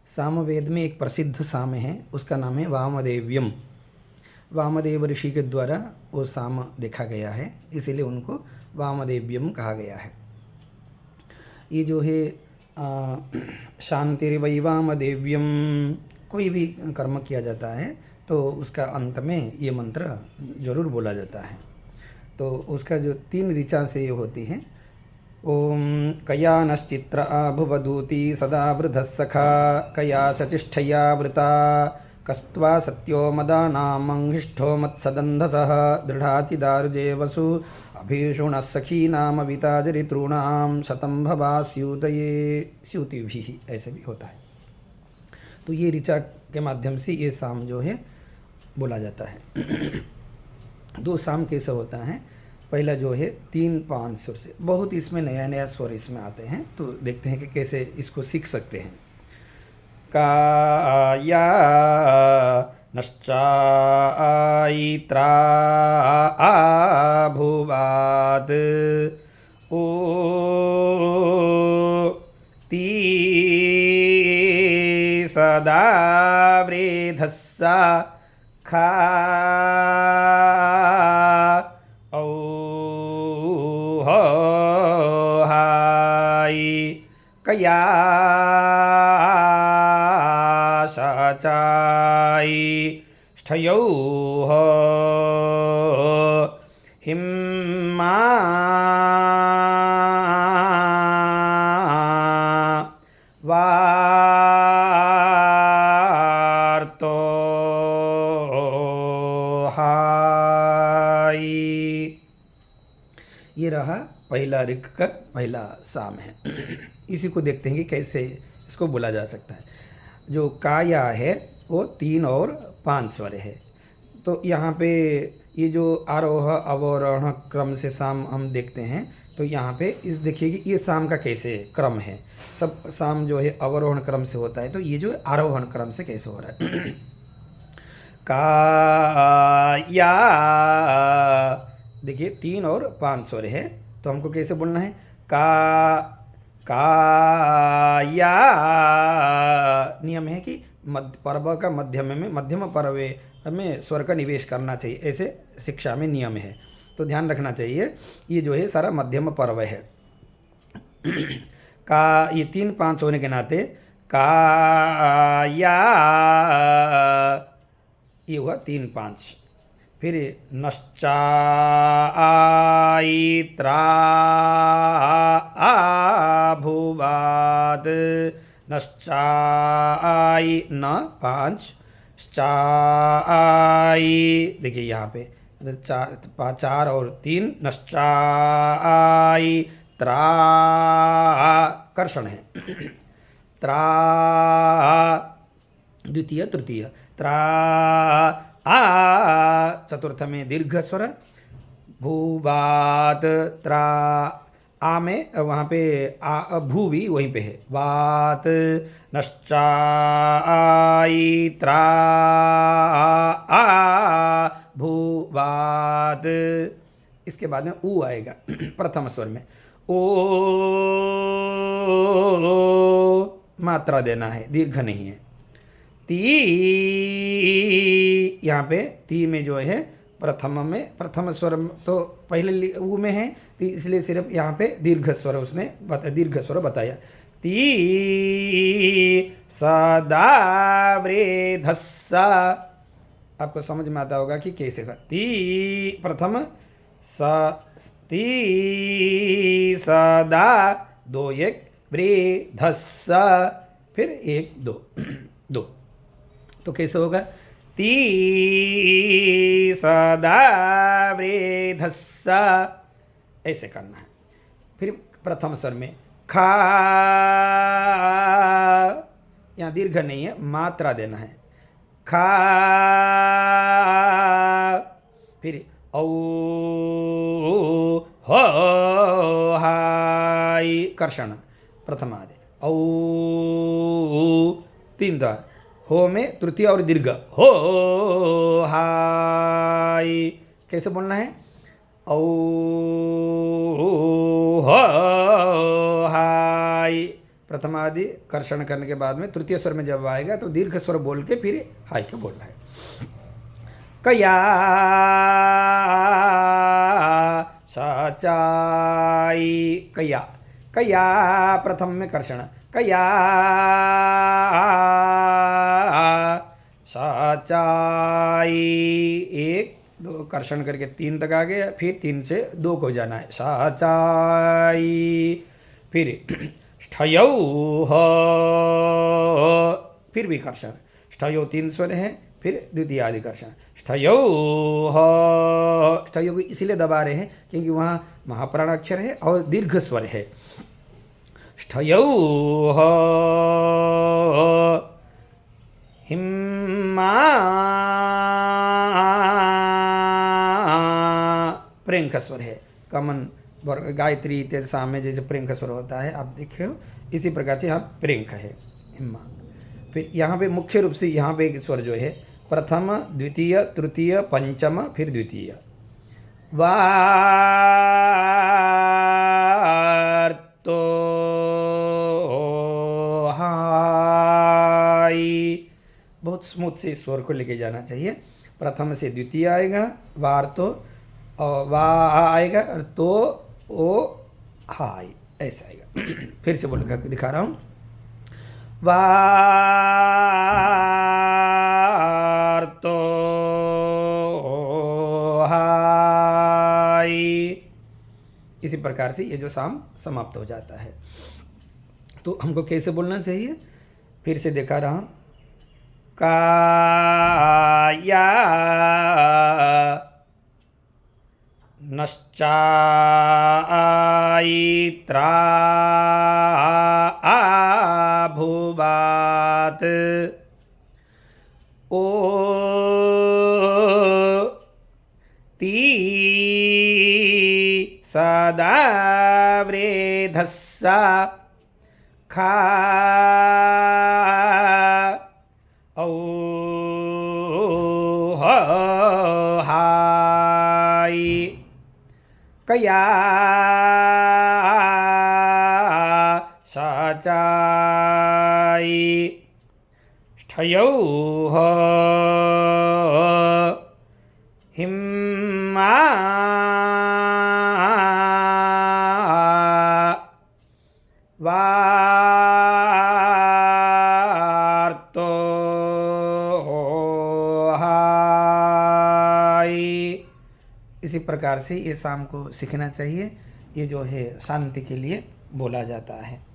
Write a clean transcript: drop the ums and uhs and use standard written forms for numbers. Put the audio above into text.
सामवेद में एक प्रसिद्ध साम है, उसका नाम है वामदेव्यम। वामदेव ऋषि के द्वारा वो साम देखा गया है, इसीलिए उनको वामदेव्यम कहा गया है। ये जो है शांतिर्वै वामदेव्यम, कोई भी कर्म किया जाता है तो उसका अंत में ये मंत्र जरूर बोला जाता है। तो उसका जो 3 ऋचा से ये होती है, ओम कया नश्चित्र आभुवदूति सदा वृधः सखा कया शचिष्ठया वृता कस्त्वा सत्यो मदानामंहिष्ठो मत्सदन्धसः दृढाचिदार्जे वसु अभीषुणः सखीनामविता जरितॄणां शतं भवास्यूतये स्यूतिभिः, ऐसे भी होता है। तो ये ऋचा के माध्यम से ये साम जो है बोला जाता है। 2 साम कैसे होता है, पहला जो है 3-5 सुर से, बहुत इसमें नया नया स्वर इसमें आते हैं, तो देखते हैं कि कैसे इसको सीख सकते हैं। काया नश्चाइत्रा आभुवाद ओ ती सदा वृधस्सा खा औ हो हाई कया शाचाई स्थयौ हो हिम्मा वार्तो हाई। ये रहा पहला ऋक का पहला साम है। इसी को देखते हैं कि कैसे इसको बोला जा सकता है। जो काया है वो 3 और 5 स्वर है। तो यहाँ पे ये जो आरोह अवरोहण क्रम से साम हम देखते हैं, तो यहाँ पे इस देखिए कि ये साम का कैसे क्रम है। सब साम जो है अवरोहण क्रम से होता है, तो ये जो आरोहण क्रम से कैसे हो रहा है। काया, देखिए 3 और 5 स्वर है, तो हमको कैसे बोलना है, काया। नियम है कि पर्व का मध्यम पर्वे में स्वर का निवेश करना चाहिए, ऐसे शिक्षा में नियम है, तो ध्यान रखना चाहिए। ये जो है सारा मध्यम पर्व है। का ये 3-5 होने के नाते काया, ये हुआ 3-5। फिर नश्चाइत्रा आभुवाद, नश्चाई न 5 चाई, देखिए यहाँ पे 4 और 3 नश्चाई त्रा, कर्षण है। त्रा द्वितीय तृतीय, त्रा आ, चतुर्थ में दीर्घ स्वर भूवात त्रा, आ में वहाँ पे आ भू भी वहीं पे है, वात नश्चाई त्रा आ भूवात। इसके बाद में ऊ आएगा प्रथम स्वर में, ओ मात्रा देना है, दीर्घ नहीं है। ती, यहाँ पे ती में जो है प्रथम स्वर तो पहले ऊ में है, तो इसलिए सिर्फ यहाँ पे दीर्घ स्वर उसने दीर्घ स्वर बताया। ती सदा वृधस्सा, आपको समझ में आता होगा कि कैसे का ती प्रथम ती सदा 2-1 वृधस्सा, फिर 1-2 2, तो कैसे होगा, ती सदा वृधस्सा, ऐसे करना है। फिर प्रथम स्वर में खा, यहाँ दीर्घ नहीं है, मात्रा देना है, खा। फिर औ हो हाई, कर्षण प्रथम आदि, औ 3 द्वार, हो में तृतीय और दीर्घ, हो हाई, कैसे बोलना है, औ हो हाई, प्रथमादि कर्षण करने के बाद में तृतीय स्वर में जब आएगा तो दीर्घ स्वर बोल के फिर हाई के बोलना है। कया साचाई, कया, कया प्रथम में कर्षण, कया साचाई, एक दो कर्षण करके 3 तक आ गया, फिर 3 से 2 को जाना है, साचाई, फिर ष्ठयौ ह, फिर भी कर्षण, ष्ठयौ 3 स्वर है, फिर द्वितीय आदि कर्षण, ष्ठयौ ह, ष्ठयौ को इसीलिए दबा रहे हैं क्योंकि वहाँ महाप्राण अक्षर है और दीर्घ स्वर है। ष्ठयौ ह, हिम्मा, प्रेंख स्वर है, कमन गायत्री इत्यादि सामने जैसे प्रेंख स्वर होता है, आप देखिए इसी प्रकार से यहाँ प्रेंख है हिम्मा। फिर यहाँ पे मुख्य रूप से यहाँ पे एक स्वर जो है प्रथम द्वितीय तृतीय पंचम फिर द्वितीय, वार्तो हाई, बहुत स्मूथ से इस स्वर को लेके जाना चाहिए। प्रथम से द्वितीय आएगा, वार तो और वा आएगा और तो ओ हाई ऐसा आएगा। फिर से बोल कर दिखा रहा हूँ, वार तो हाई, इसी प्रकार से ये जो साम समाप्त हो जाता है। तो हमको कैसे बोलना चाहिए, फिर से दिखा रहा हूँ, काया नश्चायित्रा आभुवात्, ओ ती सदा वृद्धस्सा खा औ हाई, कया साचाई, ष्ठयौ ह, हिम्मा, वार्तो हाई। इसी प्रकार से ये शाम को सीखना चाहिए। ये जो है शांति के लिए बोला जाता है।